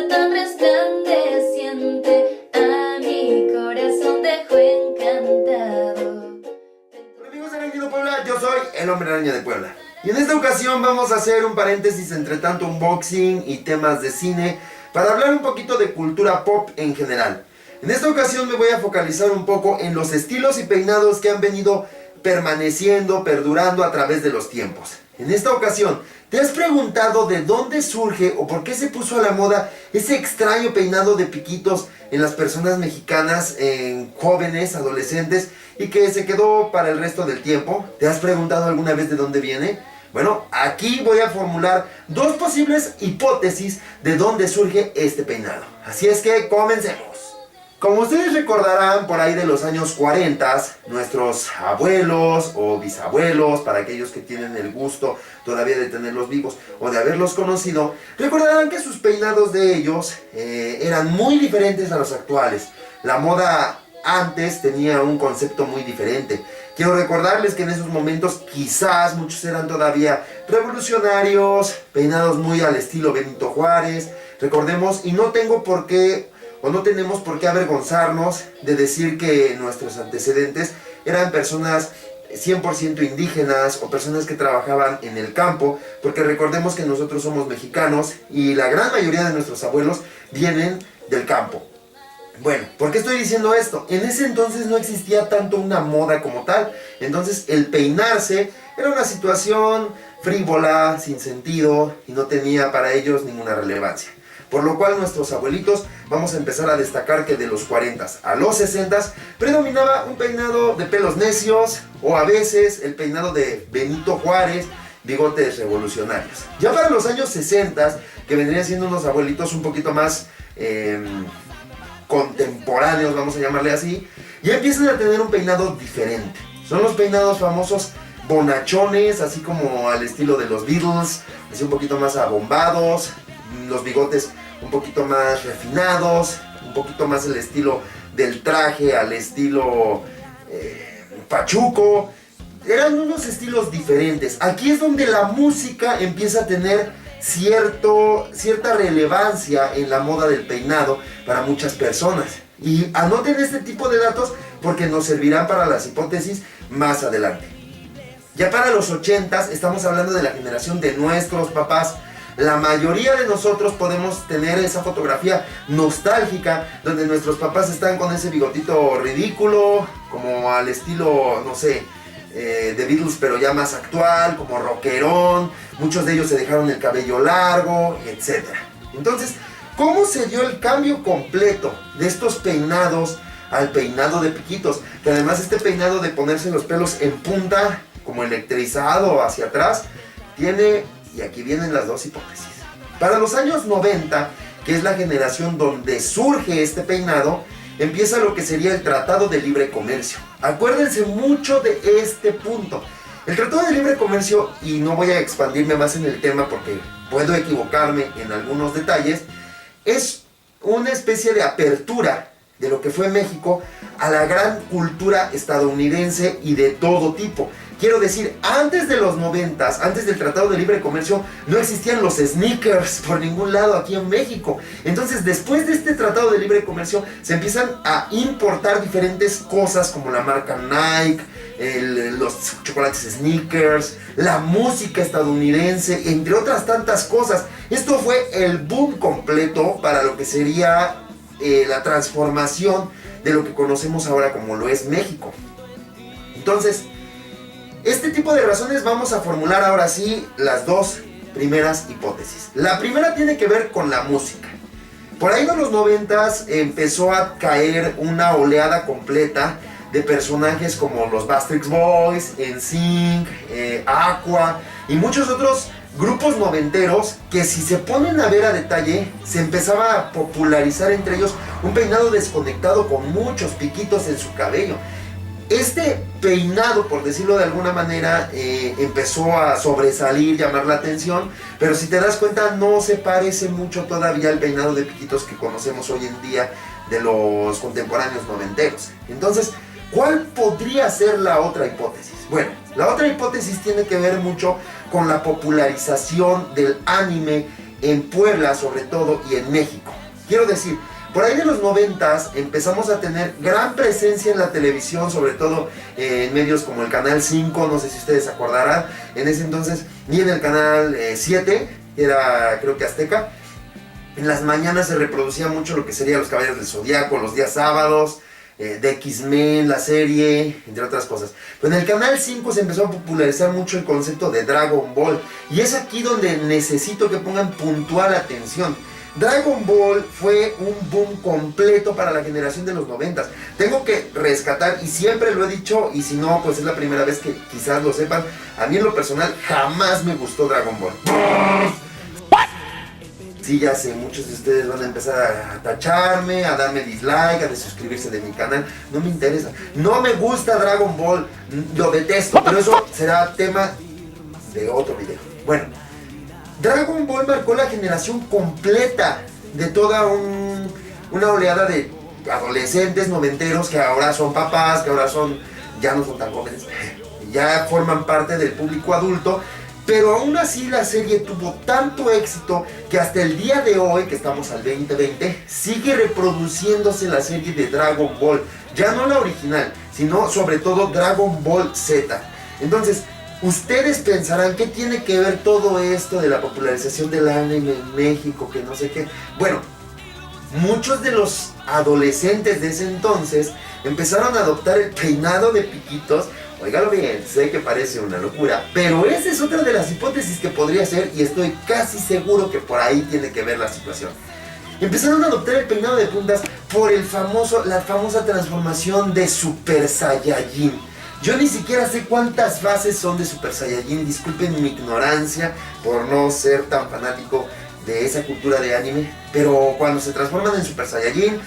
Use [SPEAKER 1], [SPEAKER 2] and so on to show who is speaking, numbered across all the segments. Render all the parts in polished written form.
[SPEAKER 1] tan resplandeciente a mi corazón dejó encantado.
[SPEAKER 2] Hola amigos de Araña de Puebla, yo soy el Hombre Araña de Puebla. Y en esta ocasión vamos a hacer un paréntesis entre tanto unboxing y temas de cine para hablar un poquito de cultura pop en general. En esta ocasión me voy a focalizar un poco en los estilos y peinados que han venido permaneciendo, perdurando a través de los tiempos. En esta ocasión, ¿te has preguntado de dónde surge o por qué se puso a la moda ese extraño peinado de piquitos en las personas mexicanas, en jóvenes, adolescentes, y que se quedó para el resto del tiempo? ¿Te has preguntado alguna vez de dónde viene? Bueno, aquí voy a formular dos posibles hipótesis de dónde surge este peinado. Así es que comencemos. Como ustedes recordarán, por ahí de los años 40, nuestros abuelos o bisabuelos, para aquellos que tienen el gusto todavía de tenerlos vivos o de haberlos conocido, recordarán que sus peinados de ellos eran muy diferentes a los actuales. La moda antes tenía un concepto muy diferente. Quiero recordarles que en esos momentos quizás muchos eran todavía revolucionarios, peinados muy al estilo Benito Juárez. Recordemos, y no tengo por qué o no tenemos por qué avergonzarnos de decir que nuestros antecedentes eran personas 100% indígenas o personas que trabajaban en el campo, porque recordemos que nosotros somos mexicanos y la gran mayoría de nuestros abuelos vienen del campo. Bueno, ¿por qué estoy diciendo esto? En ese entonces no existía tanto una moda como tal, entonces el peinarse era una situación frívola, sin sentido y no tenía para ellos ninguna relevancia. Por lo cual nuestros abuelitos vamos a empezar a destacar que de los 40 a los 60 predominaba un peinado de pelos necios o a veces el peinado de Benito Juárez, bigotes revolucionarios. Ya para los años 60, que vendrían siendo unos abuelitos un poquito más contemporáneos, vamos a llamarle así, ya empiezan a tener un peinado diferente. Son los peinados famosos bonachones, así como al estilo de los Beatles, así un poquito más abombados, los bigotes un poquito más refinados, un poquito más el estilo del traje al estilo pachuco. Eran unos estilos diferentes. Aquí es donde la música empieza a tener cierta relevancia en la moda del peinado para muchas personas. Y anoten este tipo de datos porque nos servirán para las hipótesis más adelante. Ya para los 80s estamos hablando de la generación de nuestros papás. La mayoría de nosotros podemos tener esa fotografía nostálgica donde nuestros papás están con ese bigotito ridículo, como al estilo, no sé, de Beatles, pero ya más actual, como rockerón. Muchos de ellos se dejaron el cabello largo, etc. Entonces, ¿cómo se dio el cambio completo de estos peinados al peinado de piquitos? Que además este peinado de ponerse los pelos en punta, como electrizado hacia atrás, tiene... Y aquí vienen las dos hipótesis. Para los años 90, que es la generación donde surge este peinado, empieza lo que sería el Tratado de Libre Comercio. Acuérdense mucho de este punto. El Tratado de Libre Comercio, y no voy a expandirme más en el tema porque puedo equivocarme en algunos detalles, es una especie de apertura de lo que fue México a la gran cultura estadounidense y de todo tipo. Quiero decir, antes de los 90s, antes del Tratado de Libre Comercio, no existían los sneakers por ningún lado aquí en México. Entonces, después de este Tratado de Libre Comercio, se empiezan a importar diferentes cosas como la marca Nike, los chocolates Snickers, la música estadounidense, entre otras tantas cosas. Esto fue el boom completo para lo que sería la transformación de lo que conocemos ahora como lo es México. Entonces, este tipo de razones vamos a formular ahora sí las dos primeras hipótesis. La primera tiene que ver con la música. Por ahí de los 90s empezó a caer una oleada completa de personajes como los Backstreet Boys, NSYNC, Aqua y muchos otros grupos noventeros que, si se ponen a ver a detalle, se empezaba a popularizar entre ellos un peinado desconectado con muchos piquitos en su cabello. Este peinado, por decirlo de alguna manera, empezó a sobresalir, llamar la atención, pero si te das cuenta no se parece mucho todavía al peinado de piquitos que conocemos hoy en día de los contemporáneos noventeros. Entonces, ¿cuál podría ser la otra hipótesis? Bueno, la otra hipótesis tiene que ver mucho con la popularización del anime en Puebla sobre todo y en México. Quiero decir, por ahí de los 90s empezamos a tener gran presencia en la televisión, sobre todo en medios como el Canal 5, no sé si ustedes se acordarán, en ese entonces, y en el Canal 7, que era creo que Azteca. En las mañanas se reproducía mucho lo que sería Los Caballeros del Zodiaco, los días sábados, de X-Men, la serie, entre otras cosas. Pero en el Canal 5 se empezó a popularizar mucho el concepto de Dragon Ball. Y es aquí donde necesito que pongan puntual atención. Dragon Ball fue un boom completo para la generación de los 90s. Tengo que rescatar, y siempre lo he dicho, y si no, pues es la primera vez que quizás lo sepan, a mí en lo personal jamás me gustó Dragon Ball. Sí, ya sé, muchos de ustedes van a empezar a tacharme, a darme dislike, a desuscribirse de mi canal. No me interesa. No me gusta Dragon Ball, lo detesto, pero eso será tema de otro video. Bueno, Dragon Ball marcó la generación completa de toda una oleada de adolescentes noventeros que ahora son papás, que ahora ya no son tan jóvenes, ya forman parte del público adulto. Pero aún así la serie tuvo tanto éxito que hasta el día de hoy, que estamos al 2020, sigue reproduciéndose la serie de Dragon Ball. Ya no la original, sino sobre todo Dragon Ball Z. Entonces, ustedes pensarán, ¿qué tiene que ver todo esto de la popularización del anime en México? Que no sé qué. Bueno, muchos de los adolescentes de ese entonces empezaron a adoptar el peinado de piquitos. Óigalo bien, sé que parece una locura, pero esa es otra de las hipótesis que podría ser, y estoy casi seguro que por ahí tiene que ver la situación. Empezaron a adoptar el peinado de puntas por la famosa transformación de Super Saiyajin. Yo ni siquiera sé cuántas fases son de Super Saiyajin, disculpen mi ignorancia por no ser tan fanático de esa cultura de anime, pero cuando se transforman en Super Saiyajin,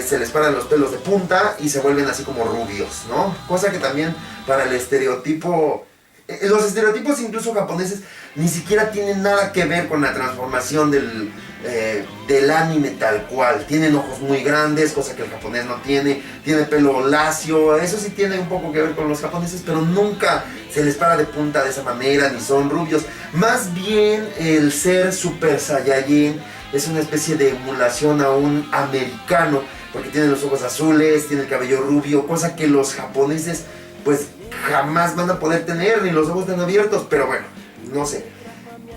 [SPEAKER 2] se les paran los pelos de punta y se vuelven así como rubios, ¿no? Cosa que también para el estereotipo, los estereotipos incluso japoneses ni siquiera tienen nada que ver con la transformación del anime tal cual. Tienen ojos muy grandes, cosa que el japonés no tiene pelo lacio, eso sí tiene un poco que ver con los japoneses, pero nunca se les para de punta de esa manera, ni son rubios. Más bien el ser Super Saiyajin es una especie de emulación a un americano, porque tiene los ojos azules, tiene el cabello rubio, cosa que los japoneses pues jamás van a poder tener, ni los ojos tan abiertos, pero bueno, no sé.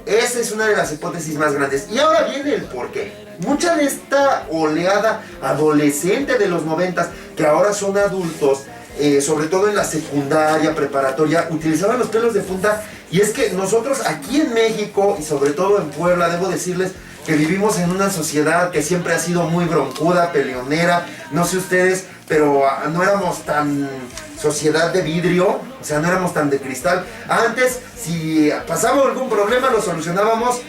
[SPEAKER 2] Esa es una de las hipótesis más grandes. Y ahora viene el porqué. Mucha de esta oleada adolescente de los 90s, que ahora son adultos, sobre todo en la secundaria, preparatoria, utilizaban los pelos de punta. Y es que nosotros aquí en México, y sobre todo en Puebla, debo decirles que vivimos en una sociedad que siempre ha sido muy broncuda, peleonera. No sé ustedes, pero no éramos tan sociedad de vidrio, o sea, no éramos tan de cristal. Antes, si pasaba algún problema, lo solucionábamos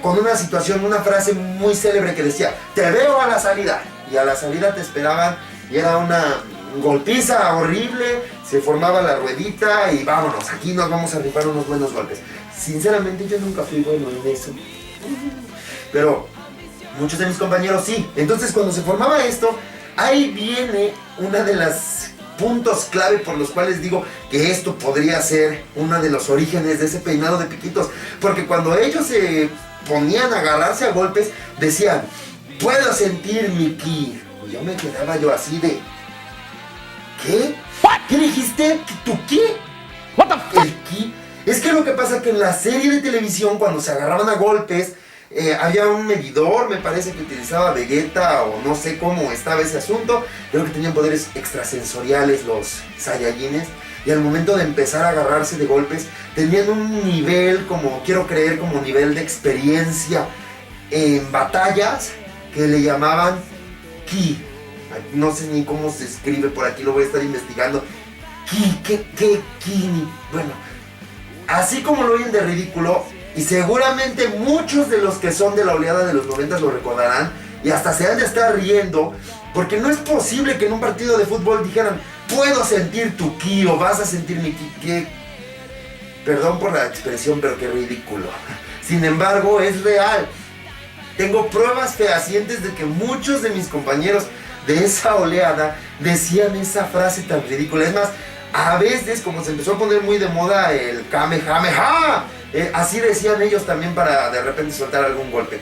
[SPEAKER 2] con una situación, una frase muy célebre que decía: te veo a la salida. Y a la salida te esperaban, y era una golpiza horrible, se formaba la ruedita y vámonos, aquí nos vamos a rifar unos buenos golpes. Sinceramente yo nunca fui bueno en eso, pero muchos de mis compañeros sí. Entonces cuando se formaba esto, ahí viene una de las puntos clave por los cuales digo que esto podría ser uno de los orígenes de ese peinado de piquitos, porque cuando ellos se ponían a agarrarse a golpes decían: puedo sentir mi ki. Y yo me quedaba así de: ¿qué? ¿Qué dijiste? ¿Tu ki? ¿El ki? Es que lo que pasa es que en la serie de televisión, cuando se agarraban a golpes, había un medidor, me parece que utilizaba Vegeta, o no sé cómo estaba ese asunto. Creo que tenían poderes extrasensoriales los Saiyajines, y al momento de empezar a agarrarse de golpes tenían un nivel, como quiero creer, como nivel de experiencia en batallas, que le llamaban ki. No sé ni cómo se escribe, por aquí lo voy a estar investigando. Ki, ¿qué ki? Bueno, así como lo oyen de ridículo, y seguramente muchos de los que son de la oleada de los 90 lo recordarán, y hasta se han de estar riendo, porque no es posible que en un partido de fútbol dijeran: puedo sentir tu ki, o vas a sentir mi ki. Que, perdón por la expresión, pero qué ridículo. Sin embargo, es real. Tengo pruebas fehacientes de que muchos de mis compañeros de esa oleada decían esa frase tan ridícula. Es más, a veces, como se empezó a poner muy de moda el Kamehameha, Así decían ellos también para de repente soltar algún golpe.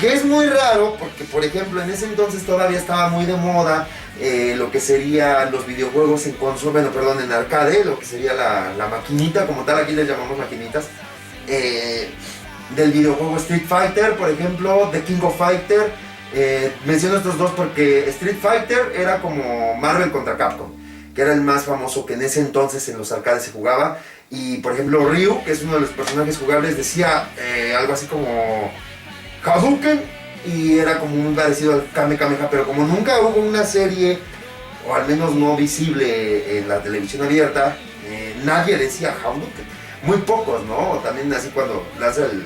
[SPEAKER 2] Que es muy raro porque, por ejemplo, en ese entonces todavía estaba muy de moda lo que serían los videojuegos en consola, bueno, perdón, en arcade, lo que sería la maquinita, como tal, aquí les llamamos maquinitas, del videojuego Street Fighter, por ejemplo, The King of Fighter. Menciono estos dos porque Street Fighter era como Marvel contra Capcom, que era el más famoso que en ese entonces en los arcades se jugaba. Y, por ejemplo, Ryu, que es uno de los personajes jugables, decía algo así como Hadouken, y era como muy parecido al Kame Kameha, pero como nunca hubo una serie, o al menos no visible en la televisión abierta, nadie decía Hadouken, muy pocos, ¿no? O también así cuando lanza el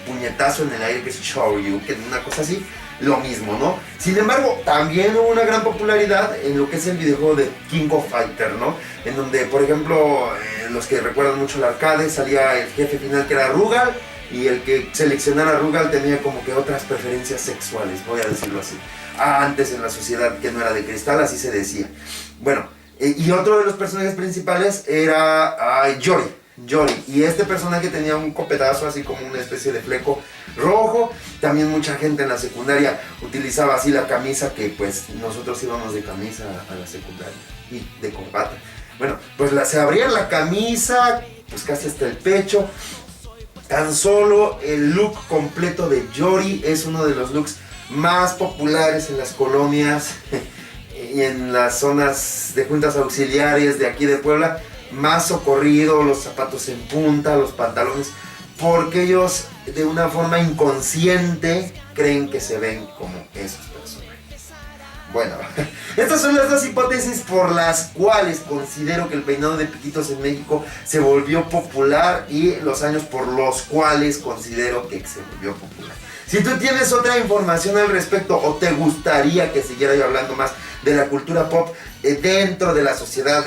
[SPEAKER 2] puñetazo en el aire, que es Shoryuken, una cosa así, lo mismo, ¿no? Sin embargo, también hubo una gran popularidad en lo que es el videojuego de King of Fighter, ¿no? En donde, por ejemplo, los que recuerdan mucho el arcade, salía el jefe final que era Rugal, y el que seleccionara a Rugal tenía como que otras preferencias sexuales, voy a decirlo así. Antes en la sociedad que no era de cristal, así se decía. Bueno, y otro de los personajes principales era Yori. Y este personaje tenía un copetazo así como una especie de fleco rojo. También mucha gente en la secundaria utilizaba así la camisa, que pues nosotros íbamos de camisa a la secundaria y de corbata. Bueno, pues se abría la camisa, pues casi hasta el pecho. Tan solo el look completo de Yori es uno de los looks más populares en las colonias y en las zonas de juntas auxiliares de aquí de Puebla. Más socorrido, los zapatos en punta, los pantalones, porque ellos de una forma inconsciente creen que se ven como esos personajes. Bueno, estas son las dos hipótesis por las cuales considero que el peinado de piquitos en México se volvió popular, y los años por los cuales considero que se volvió popular. Si tú tienes otra información al respecto, o te gustaría que siguiera yo hablando más de la cultura pop dentro de la sociedad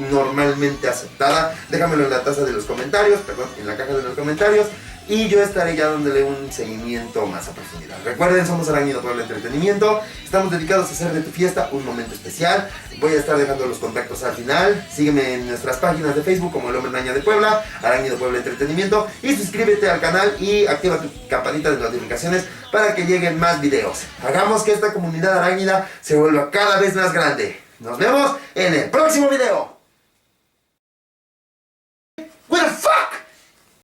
[SPEAKER 2] normalmente aceptada, déjamelo en la taza de los comentarios, perdón, en la caja de los comentarios, y yo estaré ya dándole un seguimiento más a profundidad. Recuerden, somos Aráñido Puebla Entretenimiento, estamos dedicados a hacer de tu fiesta un momento especial. Voy a estar dejando los contactos al final. Sígueme en nuestras páginas de Facebook como El Hombre Araña de Puebla, Aráñido Puebla Entretenimiento, y suscríbete al canal y activa tu campanita de notificaciones para que lleguen más videos. Hagamos que esta comunidad aráñida se vuelva cada vez más grande. Nos vemos en el próximo video. What the fuck?